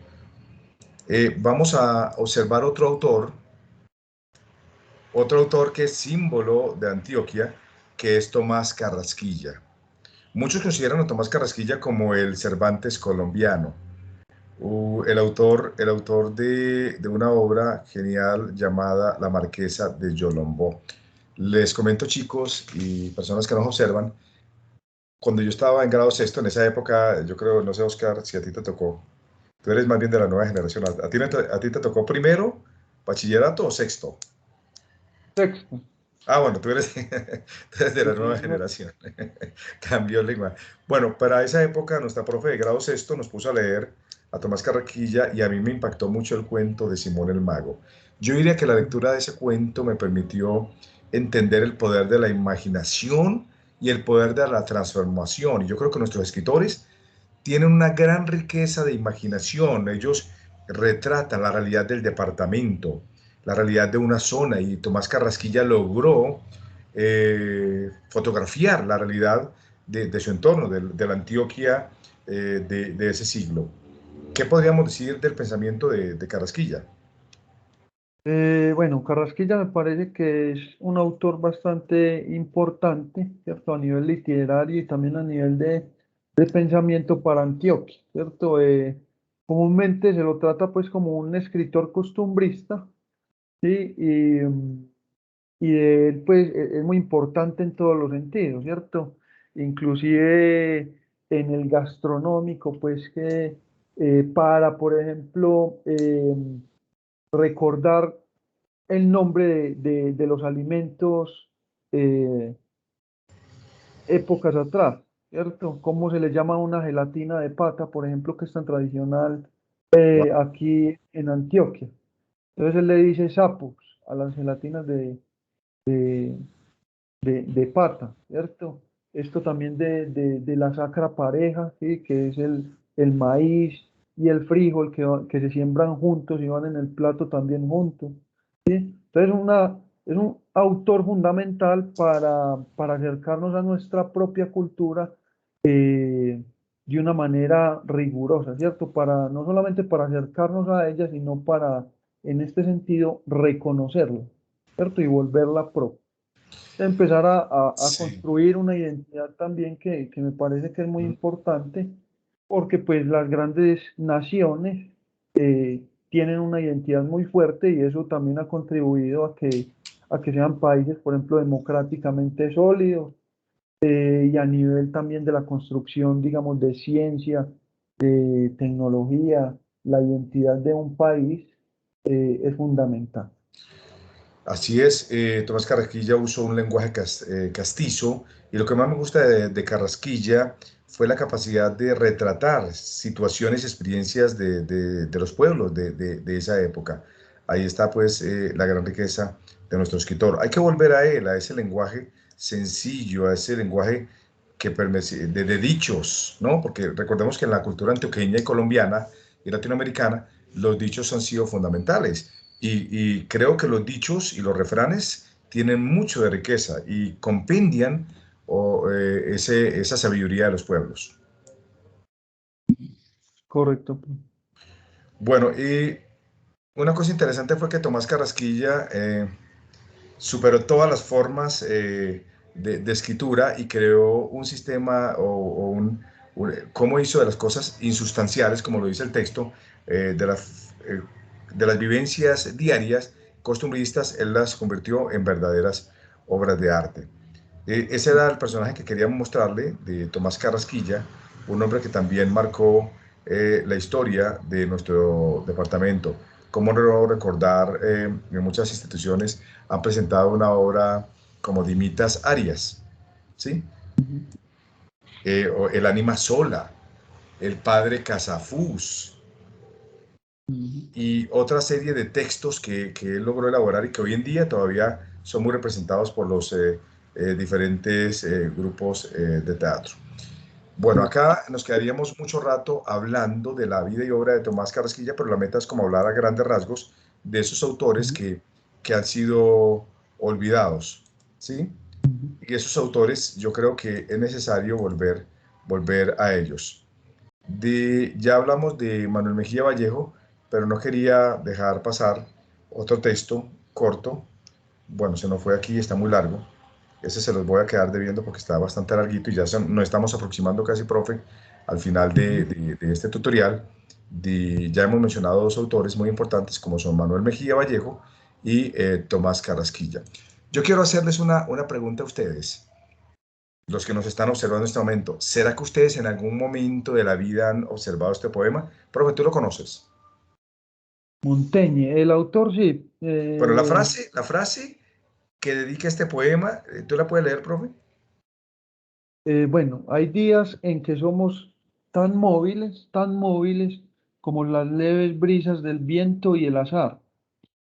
Vamos a observar otro autor que es símbolo de Antioquia, que es Tomás Carrasquilla. Muchos consideran a Tomás Carrasquilla como el Cervantes colombiano, el autor de una obra genial llamada La Marquesa de Yolombó. Les comento, chicos y personas que nos observan, cuando yo estaba en grado sexto, en esa época, yo creo, no sé, Oscar, si a ti te tocó, tú eres más bien de la nueva generación, a ti te tocó primero, bachillerato o sexto? Texto. Ah, bueno, tú eres de Sí, la sí, nueva generación. Cambió el lengua. Bueno, para esa época, nuestra profe de grado sexto nos puso a leer a Tomás Carraquilla y a mí me impactó mucho el cuento de Simón el Mago. Yo diría que la lectura de ese cuento me permitió entender el poder de la imaginación y el poder de la transformación. Y yo creo que nuestros escritores tienen una gran riqueza de imaginación. Ellos retratan la realidad del departamento, la realidad de una zona, y Tomás Carrasquilla logró fotografiar la realidad de su entorno, de la Antioquia de ese siglo. ¿Qué podríamos decir del pensamiento de Carrasquilla? Bueno, Carrasquilla me parece que es un autor bastante importante, ¿cierto? A nivel literario y también a nivel de pensamiento para Antioquia, ¿cierto? Comúnmente se lo trata pues como un escritor costumbrista, ¿sí? Y él pues es muy importante en todos los sentidos, ¿cierto? Inclusive en el gastronómico, pues que para, por ejemplo, recordar el nombre de los alimentos eh, épocas atrás. ¿cierto? ¿Cómo se le llama a una gelatina de pata, por ejemplo, que es tan tradicional Wow. aquí en Antioquia? Entonces él le dice sapos a las gelatinas de, de pata, ¿cierto? Esto también de la sacra pareja, ¿sí? Que es el maíz y el frijol que se siembran juntos y van en el plato también juntos, ¿sí? Entonces es un autor fundamental para acercarnos a nuestra propia cultura de una manera rigurosa, ¿cierto? Para, no solamente para acercarnos a ella, sino para, en este sentido, reconocerla, ¿cierto? Y volverla propia empezar a Sí. construir una identidad también que me parece que es muy importante, porque pues las grandes naciones tienen una identidad muy fuerte y eso también ha contribuido a que sean países, por ejemplo, democráticamente sólidos y a nivel también de la construcción, digamos, de ciencia, de tecnología, la identidad de un país es fundamental. Así es, Tomás Carrasquilla usó un lenguaje castizo y lo que más me gusta de Carrasquilla fue la capacidad de retratar situaciones y experiencias de los pueblos de esa época. Ahí está pues la gran riqueza de nuestro escritor. Hay que volver a él, a ese lenguaje sencillo, a ese lenguaje de dichos, ¿no? Porque recordemos que en la cultura antioqueña y colombiana y latinoamericana los dichos han sido fundamentales. Y creo que los dichos y los refranes tienen mucho de riqueza y compendian esa sabiduría de los pueblos. Correcto. Bueno, y una cosa interesante fue que Tomás Carrasquilla superó todas las formas de escritura y creó un sistema cómo hizo de las cosas insustanciales, como lo dice el texto, de las vivencias diarias, costumbristas, él las convirtió en verdaderas obras de arte. Ese era el personaje que queríamos mostrarle de Tomás Carrasquilla, un hombre que también marcó la historia de nuestro departamento. Cómo no recordar que muchas instituciones han presentado una obra como Dimitas Arias, ¿sí? Ujú, O el Ánima Sola, el Padre Casafús ujú. y otra serie de textos que él logró elaborar y que hoy en día todavía son muy representados por los diferentes grupos de teatro. Bueno, Sí. acá nos quedaríamos mucho rato hablando de la vida y obra de Tomás Carrasquilla, pero la meta es como hablar a grandes rasgos de esos autores Ujú, que han sido olvidados, ¿sí? ujú. Y esos autores yo creo que es necesario volver a ellos. Ya hablamos de Manuel Mejía Vallejo, pero no quería dejar pasar otro texto corto. Bueno, se nos fue aquí, está muy largo. Ese se los voy a quedar debiendo porque está bastante larguito y ya nos estamos aproximando casi, profe, al final Ujú. de este tutorial. Ya hemos mencionado dos autores muy importantes como son Manuel Mejía Vallejo y Tomás Carrasquilla. Yo quiero hacerles una pregunta a ustedes, los que nos están observando en este momento. ¿Será que ustedes en algún momento de la vida han observado este poema? Profe, ¿tú lo conoces? Montaigne, el autor sí. Bueno, la frase que dedica este poema, ¿tú la puedes leer, profe? Bueno, hay días en que somos tan móviles como las leves brisas del viento y el azar.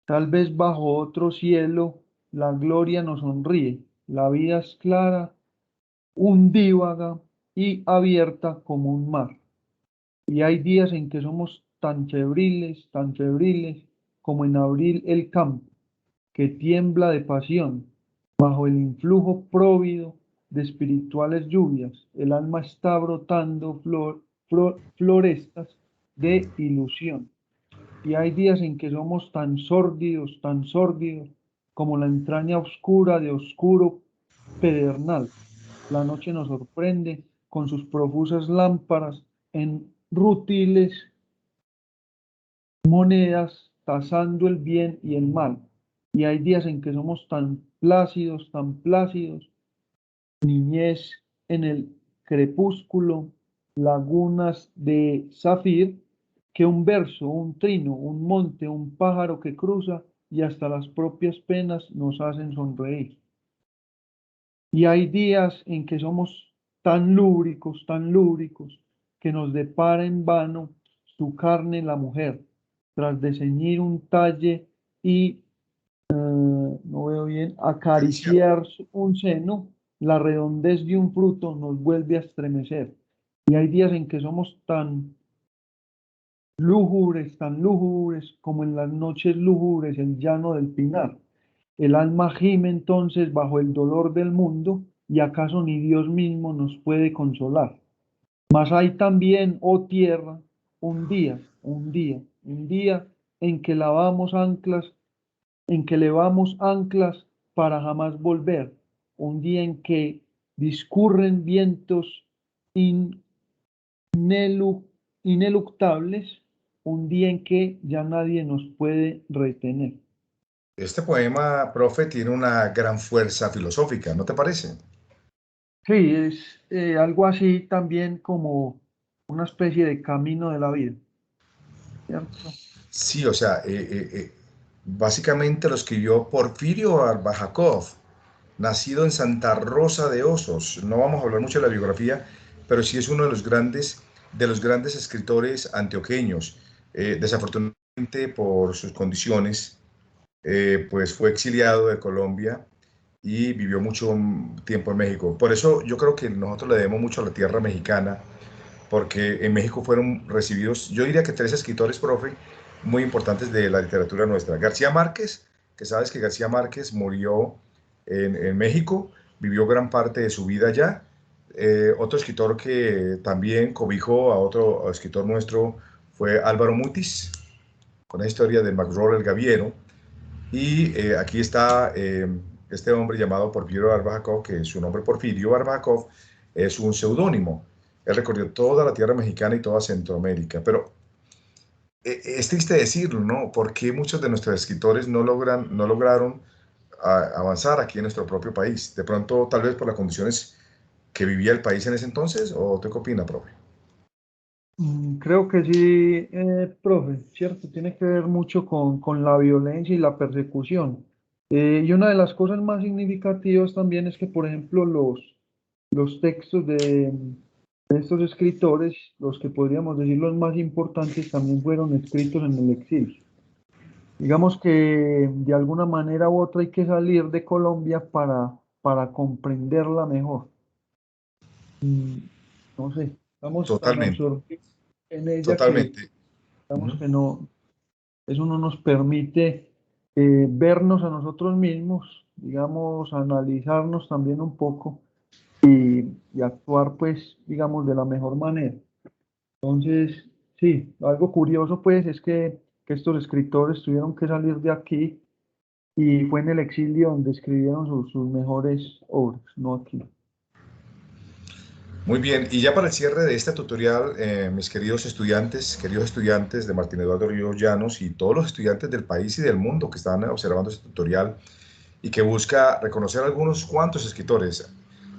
Tal vez bajo otro cielo la gloria nos sonríe, la vida es clara, undívaga y abierta como un mar. Y hay días en que somos tan febriles como en abril el campo que tiembla de pasión, bajo el influjo próvido de espirituales lluvias, el alma está brotando florestas de ilusión. Y hay días en que somos tan sórdidos, como la entraña oscura de oscuro pedernal. La noche nos sorprende con sus profusas lámparas en rutiles monedas tasando el bien y el mal. Y hay días en que somos tan plácidos, niñez en el crepúsculo, lagunas de zafir, que un verso, un trino, un monte, un pájaro que cruza y hasta las propias penas nos hacen sonreír. Y hay días en que somos tan lúbricos, que nos depara en vano su carne la mujer, tras de ceñir un talle y, no veo bien, Acariciar. acariciar un seno, la redondez de un fruto nos vuelve a estremecer. Y hay días en que somos tan lúgubres como en las noches lúgubres el llano del pinar. El alma gime entonces bajo el dolor del mundo, y acaso ni Dios mismo nos puede consolar. Mas hay también, oh tierra, un día en que lavamos anclas, en que levamos anclas para jamás volver, un día en que discurren vientos inelu- ineluctables, un día en que ya nadie nos puede retener. Este poema, profe, tiene una gran fuerza filosófica, ¿no te parece? Sí, es algo así también como una especie de camino de la vida, ¿cierto? Sí, o sea, básicamente lo escribió Porfirio Barbajakov, nacido en Santa Rosa de Osos. No vamos a hablar mucho de la biografía, pero sí es uno de los grandes escritores antioqueños. Desafortunadamente, por sus condiciones, pues fue exiliado de Colombia y vivió mucho tiempo en México. Por eso yo creo que nosotros le debemos mucho a la tierra mexicana, porque en México fueron recibidos, yo diría que tres escritores, profe, muy importantes de la literatura nuestra. García Márquez, que sabes que García Márquez murió en México, vivió gran parte de su vida allá. Otro escritor que también cobijó a otro escritor nuestro fue Álvaro Mutis, con la historia del MacRoll el Gaviero. Y aquí está este hombre llamado Porfirio Barbajakov, que su nombre Porfirio Barbajakov es un seudónimo. Él recorrió toda la tierra mexicana y toda Centroamérica, pero es triste decirlo, ¿no? Porque muchos de nuestros escritores no lograron avanzar aquí en nuestro propio país. De pronto, tal vez por las condiciones que vivía el país en ese entonces, ¿o usted qué opina, profe? Creo que sí, profe, cierto, tiene que ver mucho con la violencia y la persecución. Y una de las cosas más significativas también es que, por ejemplo, los textos de estos escritores, los que podríamos decir los más importantes, también fueron escritos en el exilio. Digamos que de alguna manera u otra hay que salir de Colombia para comprenderla mejor. Mm, No sé, estamos tan Totalmente, absorbidos en ella que totalmente. digamos Ujú. que no, eso no nos permite vernos a nosotros mismos, digamos, analizarnos también un poco y actuar, pues, digamos, de la mejor manera. Entonces, sí, algo curioso, pues, es que estos escritores tuvieron que salir de aquí y fue en el exilio donde escribieron sus mejores obras, no aquí. Muy bien, y ya para el cierre de este tutorial, mis queridos estudiantes de Martín Eduardo Ríos Llanos y todos los estudiantes del país y del mundo que están observando este tutorial y que busca reconocer algunos cuantos escritores,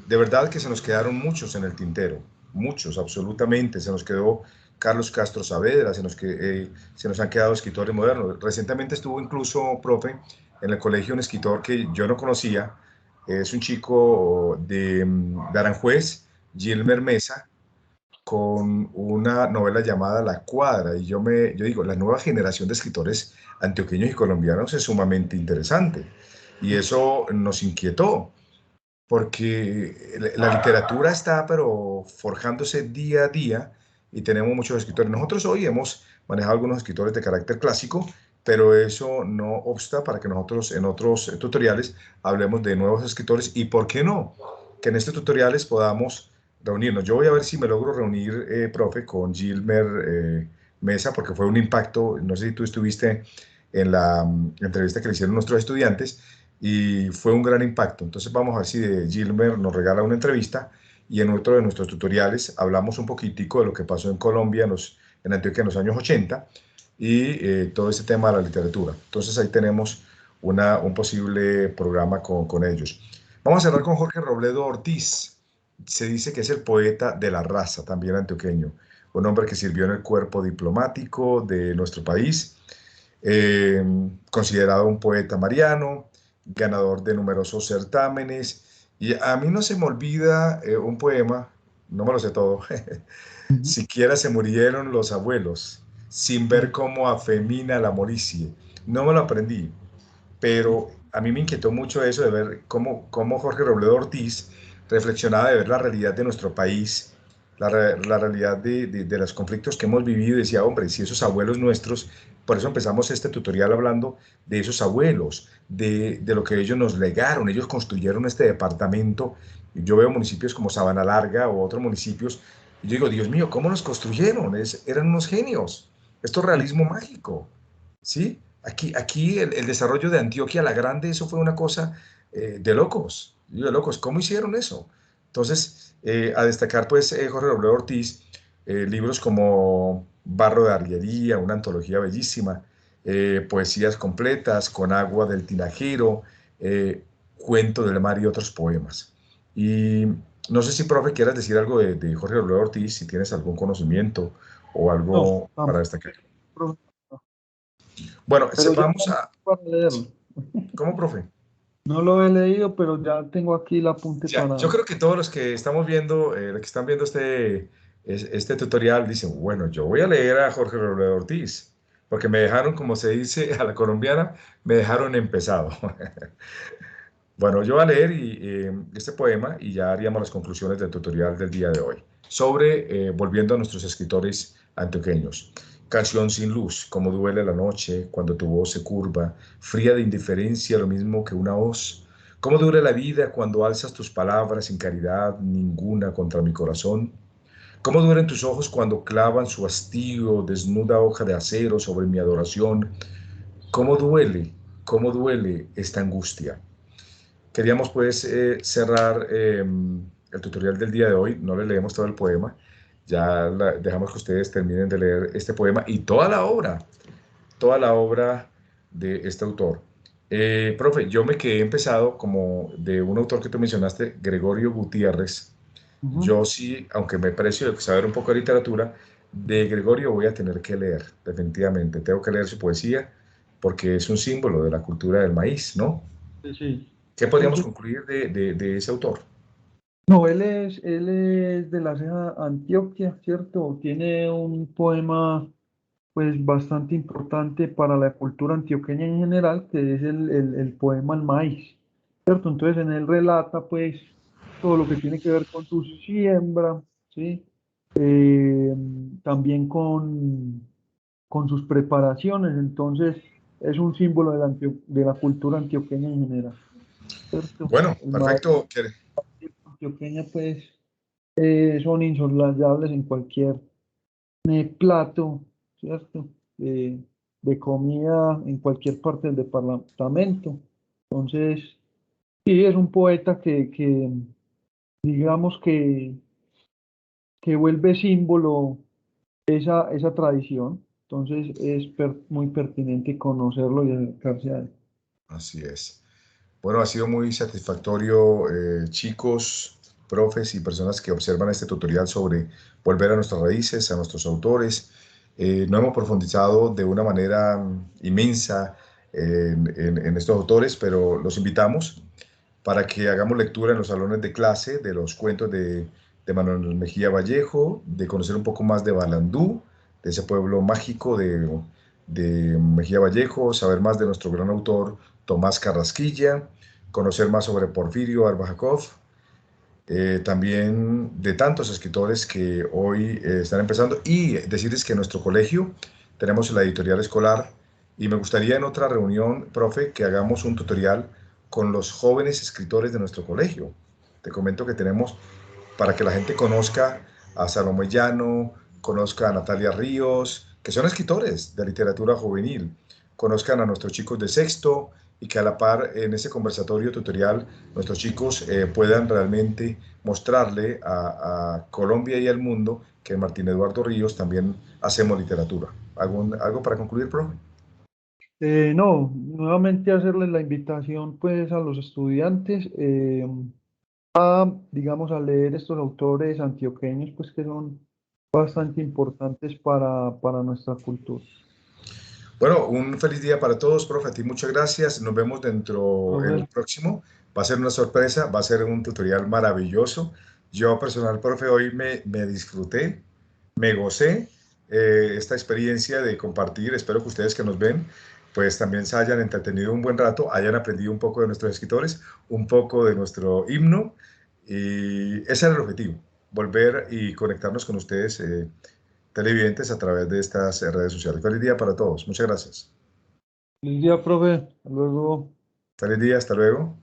de verdad que se nos quedaron muchos en el tintero, muchos, absolutamente. Se nos quedó Carlos Castro Saavedra, se nos han quedado escritores modernos. Recientemente estuvo incluso, profe, en el colegio un escritor que yo no conocía, es un chico de Aranjuez, Gilmer Mesa, con una novela llamada La Cuadra. Y yo digo, la nueva generación de escritores antioqueños y colombianos es sumamente interesante. Y eso nos inquietó, porque la literatura está, pero forjándose día a día y tenemos muchos escritores. Nosotros hoy hemos manejado algunos escritores de carácter clásico, pero eso no obsta para que nosotros en otros tutoriales hablemos de nuevos escritores y, ¿por qué no? Que en estos tutoriales podamos reunirnos. Yo voy a ver si me logro reunir, profe, con Gilmer Mesa, porque fue un impacto. No sé si tú estuviste en la entrevista que le hicieron nuestros estudiantes y fue un gran impacto. Entonces vamos a ver si de Gilmer nos regala una entrevista y en otro de nuestros tutoriales hablamos un poquitico de lo que pasó en Colombia, en Antioquia en los años 80 y todo ese tema de la literatura. Entonces ahí tenemos un posible programa con ellos. Vamos a hablar con Jorge Robledo Ortiz. Se dice que es el poeta de la raza, también antioqueño, un hombre que sirvió en el cuerpo diplomático de nuestro país, eh, considerado un poeta mariano, ganador de numerosos certámenes. Y a mí no se me olvida un poema no me lo sé todo. Ujú. Siquiera se murieron los abuelos, sin ver Sí, cómo afemina la molicie. No me lo aprendí, sí, pero a mí me inquietó mucho eso de ver cómo Jorge Robledo Ortiz reflexionaba de ver la realidad de nuestro país, la realidad de los conflictos que hemos vivido y decía, hombre, si esos abuelos nuestros, por eso empezamos este tutorial hablando de esos abuelos, de lo que ellos nos legaron, ellos construyeron este departamento. Yo veo municipios como Sabana Larga o otros municipios y yo digo, Dios mío, ¿cómo nos construyeron? Eran unos genios. Esto es sí. realismo mágico, ¿sí? Aquí el desarrollo de Antioquia la Grande, eso fue una cosa de locos, de locos. ¿Cómo hicieron eso? Entonces, a destacar, pues, Jorge W. Ortiz, libros como Barro de Arriería, una antología bellísima, poesías completas, Con agua del tinajero, Cuento del mar y otros poemas. Y no sé si, profe, quieras decir algo de Jorge W. Ortiz, si tienes algún conocimiento o No, algo para tampoco, destacar. profe, no. Bueno, Pero ya vamos tengo a... para leerlo. ¿Cómo, profe? No lo he leído, pero ya tengo aquí el apunte Ya, yo para... creo que todos los que estamos viendo, los que están viendo este tutorial dicen, bueno, yo voy a leer a Jorge Robledo Ortiz, porque me dejaron, como se dice a la colombiana, me dejaron empezado. Bueno, yo voy a leer este poema y ya haríamos las conclusiones del tutorial del día de hoy. Sobre, volviendo a nuestros escritores antioqueños. Canción sin luz, como duele la noche cuando tu voz se curva, fría de indiferencia, lo mismo que una hoz. Cómo dura la vida cuando alzas tus palabras sin caridad ninguna contra mi corazón. Cómo duelen tus ojos cuando clavan su hastío, desnuda hoja de acero sobre mi adoración. Cómo duele esta angustia. Queríamos pues cerrar el tutorial del día de hoy, no le leemos todo el poema, ya dejamos que ustedes terminen de leer este poema y toda la obra de este autor. Profe, yo me quedé empezado como de un autor que tú mencionaste, Gregorio Gutiérrez. Ujú. Yo sí, aunque me precio de saber un poco de literatura, de Gregorio voy a tener que leer, definitivamente. Tengo que leer su poesía porque es un símbolo de la cultura del maíz, ¿no? Sí, sí. ¿Qué Es podríamos un- concluir de ese autor? No, él es de la ceja Antioquia, ¿cierto? Tiene un poema pues bastante importante para la cultura antioqueña en general, que es el poema El Maíz, ¿cierto? Entonces en él relata pues todo lo que tiene que ver con su siembra, ¿sí? Eh, También con sus preparaciones, entonces es un símbolo de la cultura antioqueña en general, ¿cierto? Bueno, El maíz perfecto. antioqueña pues son insoslayables en cualquier plato, ¿cierto? De comida en cualquier parte del departamento. Entonces, sí, es un poeta que digamos que vuelve símbolo esa tradición. Entonces, es muy pertinente conocerlo y acercarse a él. Así es. Bueno, ha sido muy satisfactorio, chicos, profes y personas que observan este tutorial sobre volver a nuestras raíces, a nuestros autores. No hemos profundizado de una manera inmensa en estos autores, pero los invitamos para que hagamos lectura en los salones de clase de los cuentos de Manuel Mejía Vallejo, de conocer un poco más de Balandú, de ese pueblo mágico de Mejía Vallejo, saber más de nuestro gran autor Tomás Carrasquilla, conocer más sobre Porfirio Arbajakov, también de tantos escritores que hoy están empezando y decirles que en nuestro colegio tenemos la editorial escolar y me gustaría en otra reunión, profe, que hagamos un tutorial con los jóvenes escritores de nuestro colegio. Te comento que tenemos para que la gente conozca a Salomé Llano, conozca a Natalia Ríos, que son escritores de literatura juvenil, conozcan a nuestros chicos de sexto y que a la par en ese conversatorio tutorial nuestros chicos puedan realmente mostrarle a Colombia y al mundo que en Martín Eduardo Ríos también hacemos literatura. ¿Algo para concluir, profe? No, nuevamente hacerle la invitación pues a los estudiantes digamos, a leer estos autores antioqueños pues que son bastante importantes para nuestra cultura. Bueno, un feliz día para todos, profe. A ti muchas gracias. Nos vemos dentro el Profe, próximo. Va a ser una sorpresa, va a ser un tutorial maravilloso Yo personal, profe, hoy me disfruté, me gocé esta experiencia de compartir. Espero que ustedes que nos ven, pues también se hayan entretenido un buen rato, hayan aprendido un poco de nuestros escritores, un poco de nuestro himno. Y ese es el objetivo, volver y conectarnos con ustedes, televidentes, a través de estas redes sociales. Feliz día para todos. Muchas gracias. Feliz día, profe. Hasta luego. Feliz día, hasta luego.